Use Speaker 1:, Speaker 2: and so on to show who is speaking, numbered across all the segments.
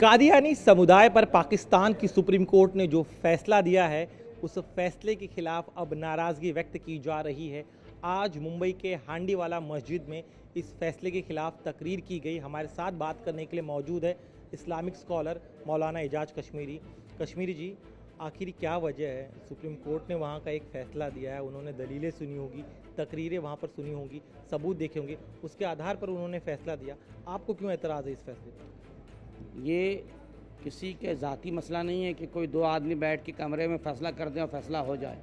Speaker 1: कादियानी समुदाय पर पाकिस्तान की सुप्रीम कोर्ट ने जो फैसला दिया है, उस फैसले के खिलाफ अब नाराज़गी व्यक्त की जा रही है। आज मुंबई के हांडीवाला मस्जिद में इस फैसले के खिलाफ तकरीर की गई। हमारे साथ बात करने के लिए मौजूद है इस्लामिक स्कॉलर मौलाना एजाज कश्मीरी। कश्मीरी जी, आखिर क्या वजह है? सुप्रीम कोर्ट ने वहाँ का एक फ़ैसला दिया है, उन्होंने दलीलें सुनी होगी, तकरीरें वहाँ पर सुनी होंगी, सबूत देखे होंगे, उसके आधार पर उन्होंने फ़ैसला दिया। आपको क्यों एतराज़ है इस फैसले पर?
Speaker 2: ये किसी के ज़ाती मसला नहीं है कि कोई दो आदमी बैठ के कमरे में फ़ैसला कर दें और फैसला हो जाए।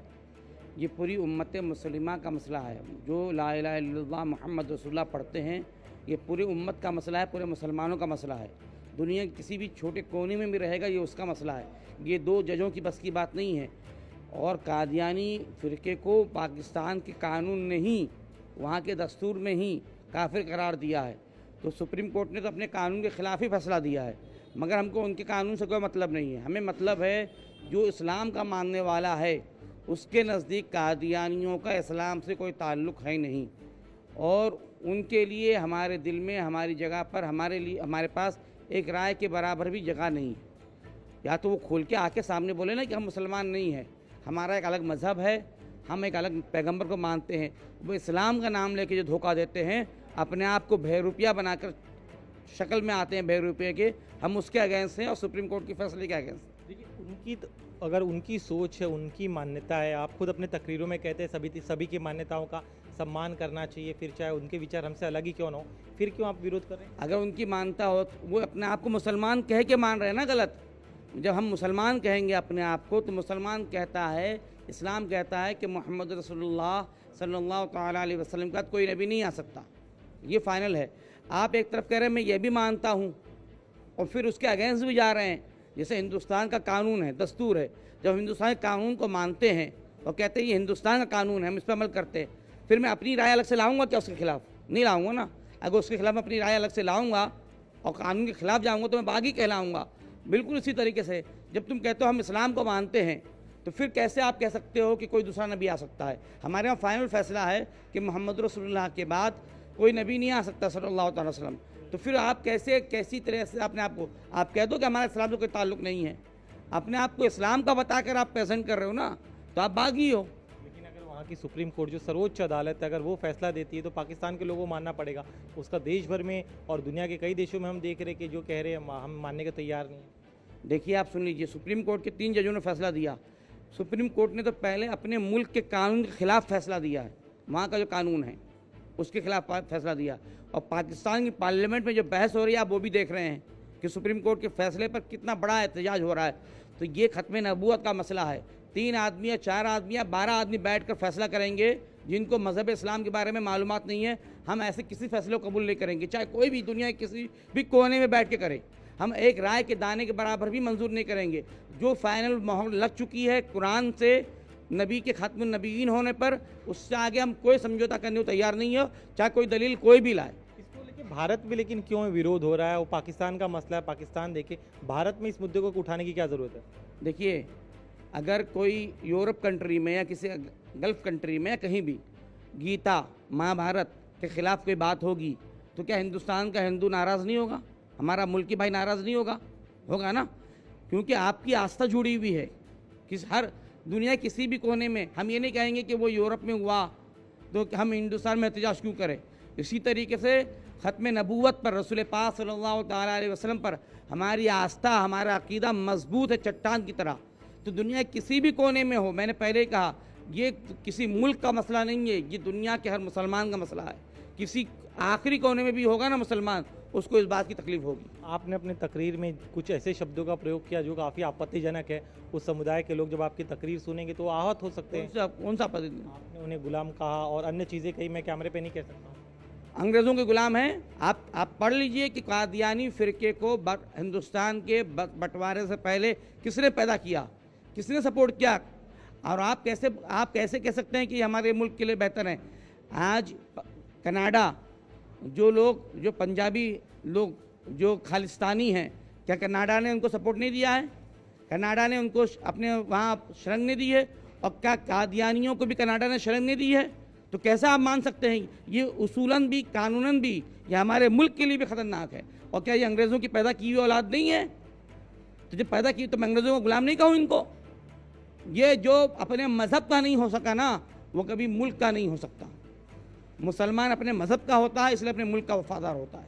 Speaker 2: ये पूरी उम्मत मुसलिमा का मसला है। जो ला इलाहा इल्लल्लाह मुहम्मद रसूलुल्लाह पढ़ते हैं, ये पूरी उम्मत का मसला है, पूरे मुसलमानों का मसला है। दुनिया के किसी भी छोटे कोने में भी रहेगा, ये उसका मसला है। ये दो जजों की बस की बात नहीं है। और कादियानी फ़िरके को पाकिस्तान के कानून ने ही, वहाँ के दस्तूर में ही काफिर करार दिया है। तो सुप्रीम कोर्ट ने तो अपने कानून के ख़िलाफ़ ही फैसला दिया है, मगर हमको उनके कानून से कोई मतलब नहीं है। हमें मतलब है जो इस्लाम का मानने वाला है, उसके नज़दीक कादियानियों का इस्लाम से कोई ताल्लुक़ है नहीं, और उनके लिए हमारे दिल में, हमारी जगह पर, हमारे पास एक राय के बराबर भी जगह नहीं है। या तो वो खोल के आके सामने बोले ना कि हम मुसलमान नहीं हैं, हमारा एक अलग मज़हब है, हम एक अलग पैगंबर को मानते हैं। वो इस्लाम का नाम लेके जो धोखा देते हैं, अपने आप को बहरूपिया बनाकर शक्ल में आते हैं बहरूपिया के, हम उसके अगेंस्ट हैं और सुप्रीम कोर्ट के फैसले के अगेंस्ट।
Speaker 1: देखिए, अगर उनकी सोच है, उनकी मान्यता है, आप खुद अपने तकरीरों में कहते हैं सभी की मान्यताओं का सम्मान करना चाहिए, फिर चाहे उनके विचार हमसे अलग ही क्यों ना हो, फिर क्यों आप विरोध कर रहे हैं?
Speaker 2: अगर उनकी मानता हो तो वो अपने आप को मुसलमान कह के मान रहे हैं ना, गलत। जब हम मुसलमान कहेंगे अपने आप को, तो मुसलमान कहता है, इस्लाम कहता है कि मोहम्मद रसूलुल्लाह सल्लल्लाहु तआला अलैहि वसल्लम का कोई नबी नहीं आ सकता, ये फ़ाइनल है। आप एक तरफ कह रहे हैं मैं ये भी मानता हूँ, और फिर उसके अगेंस्ट भी जा रहे हैं। जैसे हिंदुस्तान का कानून है, दस्तूर है, जब हिंदुस्तान के कानून को मानते हैं और कहते हैं ये हिंदुस्तान का कानून है, हम इस पर अमल करते हैं, फिर मैं अपनी राय अलग से लाऊंगा क्या उसके खिलाफ? नहीं लाऊंगा ना। अगर उसके खिलाफ मैं अपनी राय अलग से लाऊंगा और कानून के खिलाफ जाऊंगा तो मैं बागी कहलाऊंगा। बिल्कुल इसी तरीके से जब तुम कहते हो हम इस्लाम को मानते हैं, तो फिर कैसे आप कह सकते हो कि कोई दूसरा नबी आ सकता है? हमारे यहाँ फाइनल फैसला है कि मोहम्मद रसूलुल्लाह के बाद कोई नबी नहीं आ सकता सल्लल्लाहु अलैहि वसल्लम। तो फिर आप कैसी तरह से अपने आप को आप कह दो कि हमारा इस्लाम से कोई ताल्लुक़ नहीं है? अपने आप को इस्लाम का बताकर आप प्रेजेंट कर रहे हो ना, तो आप बागी हो।
Speaker 1: लेकिन अगर वहाँ की सुप्रीम कोर्ट जो सर्वोच्च अदालत है, अगर वो फैसला देती है तो पाकिस्तान के लोगों को मानना पड़ेगा। उसका देश भर में और दुनिया के कई देशों में हम देख रहे हैं कि जो कह रहे हैं हम मानने के तैयार नहीं हैं।
Speaker 2: देखिए, आप सुन लीजिए, सुप्रीम कोर्ट के 3 जजों ने फैसला दिया। सुप्रीम कोर्ट ने तो पहले अपने मुल्क के कानून के ख़िलाफ़ फैसला दिया है, वहाँ का जो कानून है उसके खिलाफ फैसला दिया। और पाकिस्तान की पार्लियामेंट में जो बहस हो रही है, आप वो भी देख रहे हैं कि सुप्रीम कोर्ट के फैसले पर कितना बड़ा एहतजाज हो रहा है। तो ये ख़त्म नबूवत का मसला है। 3 आदमी या 4 आदमी या 12 आदमी बैठ कर फैसला करेंगे, जिनको मज़हब इस्लाम के बारे में मालूमात नहीं है। हम ऐसे किसी फैसले को कबूल नहीं करेंगे, चाहे कोई भी दुनिया के किसी भी कोने में बैठ के करे। हम एक राय के दाने के बराबर भी मंजूर नहीं करेंगे। जो फाइनल मोहर लग चुकी है कुरान से, नबी के ख़त्म नबीयीन होने पर, उससे आगे हम कोई समझौता करने को तैयार नहीं हो, चाहे कोई दलील कोई भी लाए।
Speaker 1: इसको लेके भारत में लेकिन क्यों विरोध हो रहा है? वो पाकिस्तान का मसला है, पाकिस्तान देखे, भारत में इस मुद्दे को उठाने की क्या ज़रूरत है?
Speaker 2: देखिए, अगर कोई यूरोप कंट्री में या किसी गल्फ़ कंट्री में या कहीं भी गीता महाभारत के ख़िलाफ़ कोई बात होगी, तो क्या हिंदुस्तान का हिंदू नाराज़ नहीं होगा? हमारा मुल्की भाई नाराज़ नहीं होगा? होगा ना, क्योंकि आपकी आस्था जुड़ी हुई है। हर दुनिया किसी भी कोने में, हम ये नहीं कहेंगे कि वो यूरोप में हुआ तो हम हिंदुस्तान में एहतजाज क्यों करें। इसी तरीके से ख़त्म नबूवत पर, रसूल पाक सल्लल्लाहु तआला अलैहि वसल्लम पर हमारी आस्था, हमारा अकीदा मजबूत है चट्टान की तरह। तो दुनिया किसी भी कोने में हो, मैंने पहले ही कहा, ये किसी मुल्क का मसला नहीं है, ये दुनिया के हर मुसलमान का मसला है। किसी आखिरी कोने में भी होगा ना मुसलमान, उसको इस बात की तकलीफ होगी।
Speaker 1: आपने अपने तकरीर में कुछ ऐसे शब्दों का प्रयोग किया जो काफ़ी आपत्तिजनक है। उस समुदाय के लोग जब आपकी तकरीर सुनेंगे तो आहत हो सकते हैं।
Speaker 2: कौन सा आपत्ति?
Speaker 1: आपने उन्हें गुलाम कहा और अन्य चीज़ें कही, मैं कैमरे पे नहीं कह सकता।
Speaker 2: अंग्रेज़ों के गुलाम हैं। आप पढ़ लीजिए कि कादियानी फ़िरके को हिंदुस्तान के बंटवारे से पहले किसने पैदा किया, किसने सपोर्ट किया, और आप कैसे कह सकते हैं कि हमारे मुल्क के लिए बेहतर है? आज कनाडा, जो पंजाबी लोग जो खालिस्तानी हैं, क्या कनाडा ने उनको सपोर्ट नहीं दिया है? कनाडा ने उनको अपने वहाँ शरण नहीं दी है? और क्या कादियानियों को भी कनाडा ने शरण नहीं दी है? तो कैसा आप मान सकते हैं? ये उसूलन भी, कानूनन भी, ये हमारे मुल्क के लिए भी ख़तरनाक है। और क्या ये अंग्रेज़ों की पैदा की हुई औलाद नहीं है? तो जब पैदा की तो मैं अंग्रेज़ों को गुलाम नहीं कहूँ इनको। ये जो अपने मज़हब का नहीं हो सका ना, वो कभी मुल्क का नहीं हो सकता। मुसलमान अपने मज़हब का होता है, इसलिए अपने मुल्क का वफादार होता है।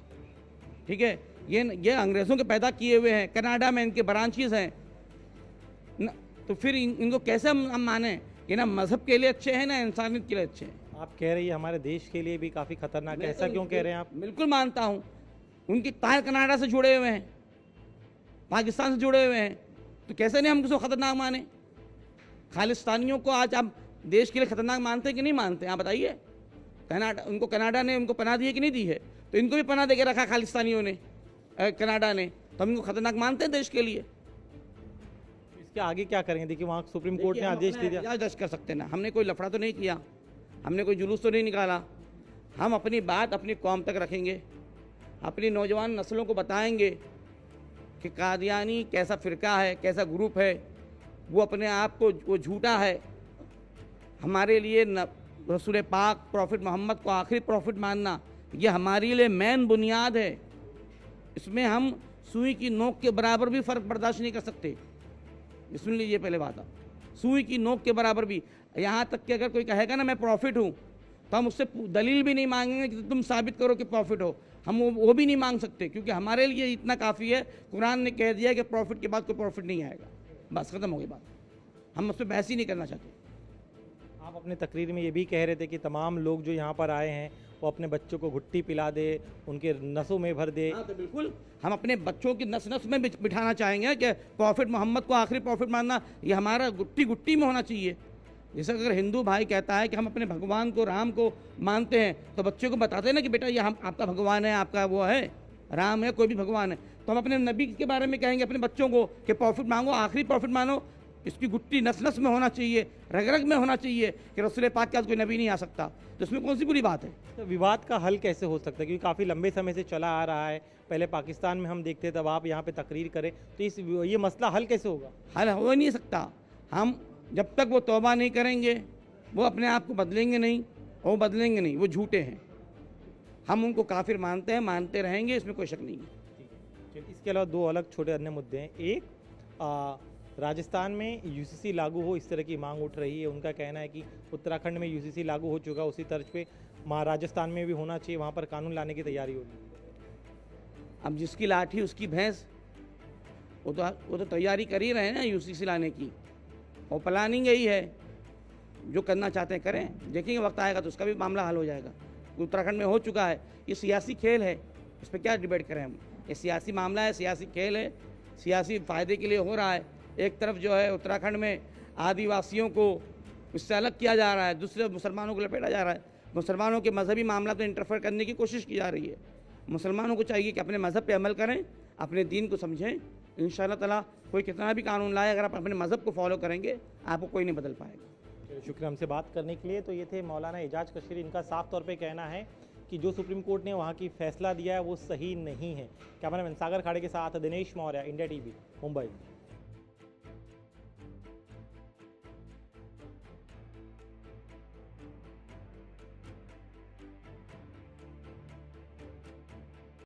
Speaker 2: ठीक है, ये अंग्रेज़ों के पैदा किए हुए हैं, कनाडा में इनके ब्रांचेस हैं तो फिर इनको कैसे हम माने कि ना मज़हब के लिए अच्छे हैं ना इंसानियत के लिए अच्छे हैं।
Speaker 1: आप कह रही है हमारे देश के लिए भी काफ़ी खतरनाक है, ऐसा क्यों कह रहे हैं आप?
Speaker 2: बिल्कुल मानता हूँ, उनके तार कनाडा से जुड़े हुए हैं, पाकिस्तान से जुड़े हुए हैं, तो कैसे नहीं हम किसी को खतरनाक माने। खालिस्तानियों को आज आप देश के लिए खतरनाक मानते हैं कि नहीं मानते हैं, आप बताइए। कनाडा ने उनको पनाह दी है कि नहीं दी है? तो इनको भी पनाह दे के रखा खालिस्तानियों ने, कनाडा ने, तो हम इनको खतरनाक मानते हैं देश के लिए।
Speaker 1: इसके आगे क्या करेंगे? देखिए वहाँ सुप्रीम कोर्ट ने आदेश दे दिया।
Speaker 2: आदेश कर सकते ना, हमने कोई लफड़ा तो नहीं किया, हमने कोई जुलूस तो नहीं निकाला। हम अपनी बात अपनी कौम तक रखेंगे, अपनी नौजवान नस्लों को बताएंगे कि कादियानी कैसा फ़िरका है, कैसा ग्रुप है, वो अपने आप को वो झूठा है। हमारे लिए रसूल पाक प्रॉफिट मोहम्मद को आखिरी प्रॉफिट मानना, ये हमारे लिए मेन बुनियाद है। इसमें हम सुई की नोक के बराबर भी फ़र्क बर्दाश्त नहीं कर सकते। सुन लीजिए पहले बात, आप सुई की नोक के बराबर भी, यहाँ तक कि अगर कोई कहेगा ना मैं प्रॉफिट हूँ, तो हम उससे दलील भी नहीं मांगेंगे कि तुम साबित करो कि प्रॉफिट हो। हम वो भी नहीं मांग सकते, क्योंकि हमारे लिए इतना काफ़ी है। कुरान ने कह दिया कि प्रॉफिट के बाद कोई प्रॉफिट नहीं आएगा, बस ख़त्म हो गई बात। हम उस पर बहस ही नहीं करना चाहते।
Speaker 1: आप अपने तकरीर में ये भी कह रहे थे कि तमाम लोग जो यहाँ पर आए हैं वो अपने बच्चों को घुट्टी पिला दे, उनके नसों में भर दे।
Speaker 2: हाँ, तो बिल्कुल हम अपने बच्चों की नस नस में बिठाना चाहेंगे कि प्रॉफिट मोहम्मद को आखिरी प्रॉफिट मानना ये हमारा गुट्टी गुट्टी में होना चाहिए। जैसे अगर हिंदू भाई कहता है कि हम अपने भगवान को, राम को मानते हैं, तो बच्चों को बताते हैं ना कि बेटा ये हम आपका भगवान है, आपका वो है राम है, कोई भी भगवान है। तो हम अपने नबी के बारे में कहेंगे अपने बच्चों को कि प्रॉफिट मांगो, आखिरी प्रॉफिट मानो। इसकी गुट्टी नस नस में होना चाहिए, रग रग में होना चाहिए कि रसूल पाक के आज कोई नबी नहीं आ सकता। तो इसमें कौन सी बुरी बात है?
Speaker 1: तो विवाद का हल कैसे हो सकता है? क्योंकि काफ़ी लंबे समय से चला आ रहा है, पहले पाकिस्तान में हम देखते तब आप यहाँ पे तकरीर करें, तो ये मसला हल कैसे होगा?
Speaker 2: हल हो नहीं सकता। हम जब तक वो तौबा नहीं करेंगे, वो अपने आप को बदलेंगे नहीं, वो बदलेंगे नहीं, वो झूठे हैं। हम उनको काफिर मानते हैं, मानते रहेंगे, इसमें कोई शक नहीं है।
Speaker 1: इसके अलावा दो अलग छोटे अन्य मुद्दे हैं। एक, राजस्थान में यूसीसी लागू हो, इस तरह की मांग उठ रही है। उनका कहना है कि उत्तराखंड में यूसीसी लागू हो चुका, उसी तर्ज पे राजस्थान में भी होना चाहिए, वहाँ पर कानून लाने की तैयारी होगी।
Speaker 2: अब जिसकी लाठी उसकी भैंस, वो तो तैयारी कर ही रहे हैं ना यूसीसी लाने की, और प्लानिंग यही है। जो करना चाहते हैं करें, देखेंगे वक्त आएगा तो उसका भी मामला हल हो जाएगा। उत्तराखंड में हो चुका है, ये सियासी खेल है, इस पर क्या डिबेट करें हम। ये सियासी मामला है, सियासी खेल है, सियासी फ़ायदे के लिए हो रहा है। एक तरफ जो है उत्तराखंड में आदिवासियों को इससे अलग किया जा रहा है, दूसरे मुसलमानों को लपेटा जा रहा है। मुसलमानों के मजहबी मामला तो इंटरफेयर करने की कोशिश की जा रही है। मुसलमानों को चाहिए कि अपने मज़हब पे अमल करें, अपने दीन को समझें। इंशाअल्लाह ताला कोई कितना भी कानून लाए, अगर आप अपने मज़हब को फॉलो करेंगे, आपको कोई नहीं बदल पाएगा।
Speaker 1: शुक्रिया हमसे बात करने के लिए। तो ये थे मौलाना एजाज कशीरी। इनका साफ तौर पे कहना है कि जो सुप्रीम कोर्ट ने वहाँ की फैसला दिया है वो सही नहीं है। कैमरामैन सागर खाड़े के साथ दिनेश मौर्य, इंडिया टीवी, मुंबई।